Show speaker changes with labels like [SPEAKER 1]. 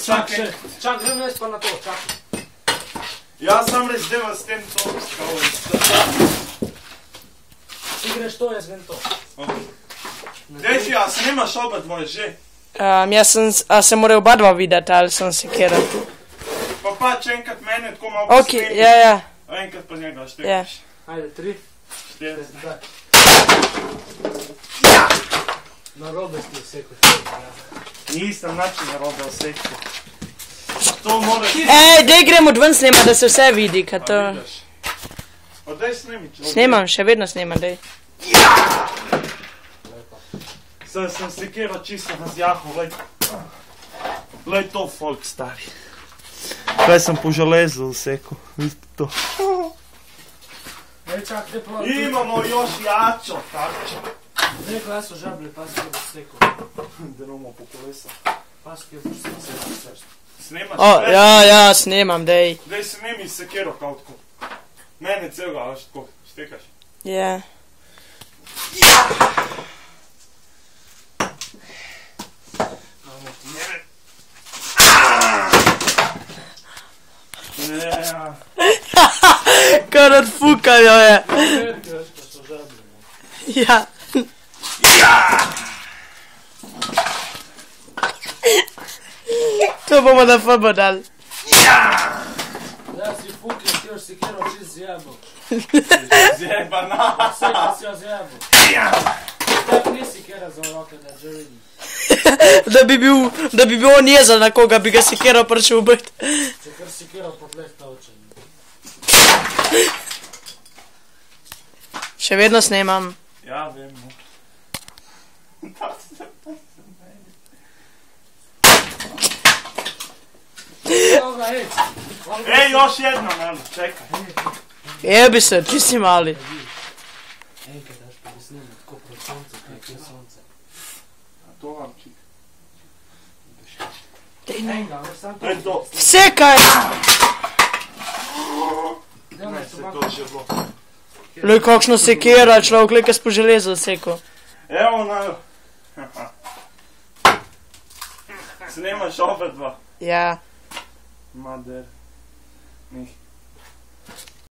[SPEAKER 1] Čak, grem jaz pa na to, čak.
[SPEAKER 2] Jaz sam reč deva s tem to skalo.
[SPEAKER 1] Ti greš to, jaz grem to.
[SPEAKER 2] Reči, a snimaš oba dvoje že?
[SPEAKER 3] A se more oba dva videti, ali sem sekera?
[SPEAKER 2] Pa pač enkrat mene tako malo
[SPEAKER 3] Ok, ja.
[SPEAKER 2] Enkrat pa njega štekaš.
[SPEAKER 1] Ajde, 3.
[SPEAKER 2] 4.
[SPEAKER 1] Na robe ti je seko.
[SPEAKER 2] Nisem način na robe osekal. To mora...
[SPEAKER 3] Dej gremo dven snima, da se vse vidi, kaj to...
[SPEAKER 2] Pa daj snimi človek.
[SPEAKER 3] Snimam, še vedno snimam, dej.
[SPEAKER 2] Zdaj sem sekero čisto na zjahu, glej to folk stari. Kaj sem po železu usekal, vidite to. Imamo još jačo tarčo.
[SPEAKER 1] Neko, jaz so žabli, paske boš seko.
[SPEAKER 2] Denimo po kolesa.
[SPEAKER 1] Paske boš seko.
[SPEAKER 2] Snimaš?
[SPEAKER 3] Ja, snimam, dej.
[SPEAKER 2] Dej snimi sekero kao tako. Mene celega, ali tako, štekaš?
[SPEAKER 3] Ja. Kar odfukajo je. Ja. To bomo na FB dali.
[SPEAKER 1] Ja si fuki, ti još si kjero čist zjebo.
[SPEAKER 2] Zjebana.
[SPEAKER 1] Seka si jo zjebo. Tak nisi kjera za roke da džerini.
[SPEAKER 3] Da bi bil on jezal na koga, bi ga sekero pršel ubiti.
[SPEAKER 1] Če kar si kjero potlehta očenje.
[SPEAKER 3] Še vedno snimam.
[SPEAKER 2] Ja, vem. Ej, još jedno, malo, čekaj.
[SPEAKER 3] Jebi se, ti si mali.
[SPEAKER 1] Enke daš pa bi snimati tako pred sonce, kaj je sonce.
[SPEAKER 2] A to vam čik.
[SPEAKER 1] Enga, veš sam to.
[SPEAKER 2] Pred to.
[SPEAKER 3] Sekaj!
[SPEAKER 2] Ne, se to že bilo.
[SPEAKER 3] Lej, kakšno sekera, človek, lej, kaj s po železu seko.
[SPEAKER 2] Evo na... Snimaš oba dva.
[SPEAKER 3] Ja.
[SPEAKER 2] Mader. Njih.